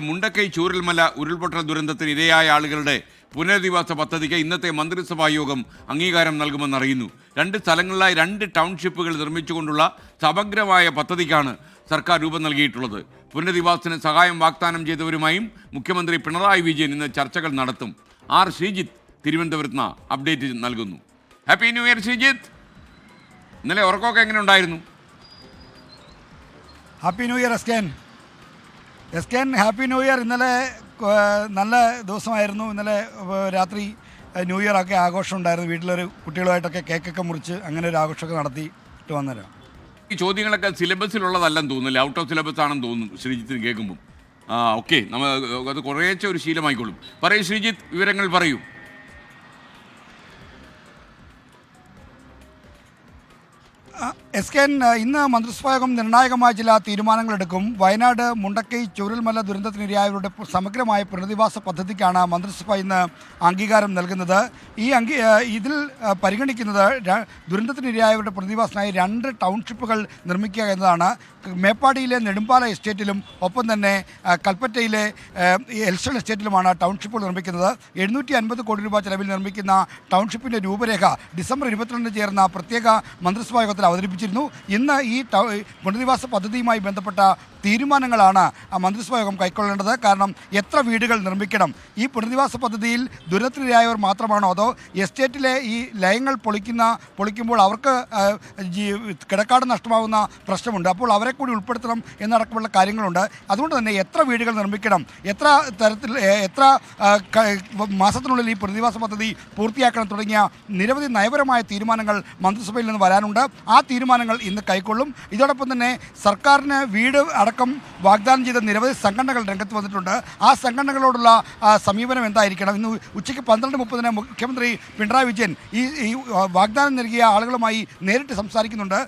മുണ്ടക്കൈ ചൂരൽമല ഉരുൾപൊട്ടൽ ദുരന്തത്തിന് ഇരയായ ആളുകളുടെ പുനരധിവാസ പദ്ധതിക്ക് ഇന്നത്തെ മന്ത്രിസഭാ യോഗം അംഗീകാരം നൽകുമെന്നറിയുന്നു. 2 സ്ഥലങ്ങളിലായി 2 ടൗൺഷിപ്പുകൾ നിർമ്മിച്ചുകൊണ്ടുള്ള സമഗ്രമായ പദ്ധതിക്കാണ് സർക്കാർ രൂപം നൽകിയിട്ടുള്ളത്. പുനരധിവാസത്തിന് സഹായം വാഗ്ദാനം ചെയ്തവരുമായും മുഖ്യമന്ത്രി പിണറായി വിജയൻ ഇന്ന് ചർച്ചകൾ നടത്തും. ആർ ശ്രീജിത്ത് തിരുവനന്തപുരത്ത് നിന്ന് അപ്ഡേറ്റ് നൽകുന്നു. Happy new year Sreejith. ഇന്നലെ ഉറക്കമൊക്കെ എങ്ങനെ ഉണ്ടായിരുന്നു? Happy new year S K happy new year. ഇന്നലെ നല്ല ദിവസമായിരുന്നു. ഇന്നലെ രാത്രി ന്യൂ ഇയർ ഒക്കെ ആഘോഷം ഉണ്ടായിരുന്നു. വീട്ടിലൊരു കുട്ടികളുമായിട്ടൊക്കെ കേക്കൊക്കെ മുറിച്ച് അങ്ങനെ ഒരു ആഘോഷമൊക്കെ നടത്തിയിട്ട് വന്നേരം. ഈ ചോദ്യങ്ങളൊക്കെ സിലബസിലുള്ളതല്ലെന്ന് തോന്നുന്നില്ല, ഔട്ട് ഓഫ് സിലബസ് ആണെന്ന് തോന്നുന്നു ശ്രീജിത്തിന് കേൾക്കുമ്പോൾ. ഓക്കെ, നമ്മൾ അത് കുറേശ്ശെ ഒരു ശീലമായിക്കോളും. പറയൂ ശ്രീജിത്ത്, വിവരങ്ങൾ പറയൂ. എസ് കെ ഇന്ന് മന്ത്രിസഭായോഗം നിർണായകമായ ചില തീരുമാനങ്ങളെടുക്കും. വയനാട് മുണ്ടക്കൈ ചൂരൽമല ദുരന്തത്തിനിരയായവരുടെ സമഗ്രമായ പുനരധിവാസ പദ്ധതിക്കാണ് മന്ത്രിസഭ ഇന്ന് അംഗീകാരം നൽകുന്നത്. ഇതിൽ പരിഗണിക്കുന്നത് ദുരന്തത്തിനിരയായവരുടെ പുനരധിവാസത്തിനായി 2 ടൗൺഷിപ്പുകൾ നിർമ്മിക്കുക എന്നതാണ്. മേപ്പാടിയിലെ നെടുമ്പാല എസ്റ്റേറ്റിലും ഒപ്പം തന്നെ കൽപ്പറ്റയിലെ എൽസ്റ്റൺ എസ്റ്റേറ്റിലുമാണ് ടൗൺഷിപ്പുകൾ നിർമ്മിക്കുന്നത്. 750 കോടി രൂപ ചെലവിൽ നിർമ്മിക്കുന്ന ടൗൺഷിപ്പിൻ്റെ രൂപരേഖ ഡിസംബർ 22 ചേർന്ന പ്രത്യേക മന്ത്രിസഭാ യോഗത്തിൽ അവതരിപ്പിച്ചിരുന്നു. ഇന്ന് ഈ പുനരധിവാസ പദ്ധതിയുമായി ബന്ധപ്പെട്ട തീരുമാനങ്ങളാണ് മന്ത്രിസഭാ യോഗം കൈക്കൊള്ളേണ്ടത്. കാരണം എത്ര വീടുകൾ നിർമ്മിക്കണം, ഈ പുനരധിവാസ പദ്ധതിയിൽ ദുരന്തത്തിനിരയായവർ മാത്രമാണോ അതോ എസ്റ്റേറ്റിലെ ഈ ലയങ്ങൾ പൊളിക്കുമ്പോൾ അവർക്ക് കിടക്കാട് നഷ്ടമാകുന്ന പ്രശ്നമുണ്ട്, അപ്പോൾ അവരെ കൂടി ഉൾപ്പെടുത്തണം എന്നടക്കമുള്ള കാര്യങ്ങളുണ്ട്. അതുകൊണ്ട് തന്നെ എത്ര വീടുകൾ നിർമ്മിക്കണം, എത്ര മാസത്തിനുള്ളിൽ ഈ പുനരധിവാസ പദ്ധതി പൂർത്തിയാക്കണം തുടങ്ങിയ നിരവധി നയപരമായ തീരുമാനങ്ങൾ മന്ത്രിസഭയിൽ നിന്ന് വരാനുണ്ട്. ആ തീരുമാനങ്ങൾ ഇന്ന് കൈക്കൊള്ളും. ഇതോടൊപ്പം തന്നെ സർക്കാരിന് വീട് അടക്കം വാഗ്ദാനം ചെയ്ത നിരവധി സംഘടനകൾ രംഗത്ത് വന്നിട്ടുണ്ട്. ആ സംഘടനകളോടുള്ള സമീപനം എന്തായിരിക്കണം? ഇന്ന് ഉച്ചയ്ക്ക് 12:30 മുഖ്യമന്ത്രി പിണറായി വിജയൻ ഈ വാഗ്ദാനം നൽകിയ ആളുകളുമായി നേരിട്ട് സംസാരിക്കുന്നുണ്ട്.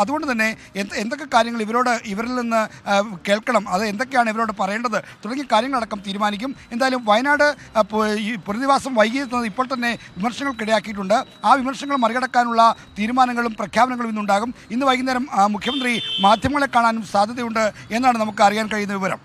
അതുകൊണ്ട് തന്നെ എന്തൊക്കെ കാര്യങ്ങൾ ഇവരിൽ നിന്ന് കേൾക്കണം, അത് എന്തൊക്കെയാണ് ഇവരോട് പറയേണ്ടത് തുടങ്ങിയ കാര്യങ്ങളടക്കം തീരുമാനിക്കും. എന്തായാലും വയനാട് പുനരധിവാസം വൈകിയെത്തുന്നത് ഇപ്പോൾ തന്നെ വിമർശനങ്ങൾക്കിടയാക്കിയിട്ടുണ്ട്. ആ വിമർശനങ്ങൾ മറികടക്കാനുള്ള തീരുമാനങ്ങളും പ്രഖ്യാപനങ്ങളും ഇന്നുണ്ടാകും. ഇന്ന് വൈകുന്നേരം മുഖ്യമന്ത്രി മാധ്യമങ്ങളെ കാണാനും സാധ്യതയുണ്ട് എന്നാണ് നമുക്ക് അറിയാൻ കഴിയുന്ന വിവരം.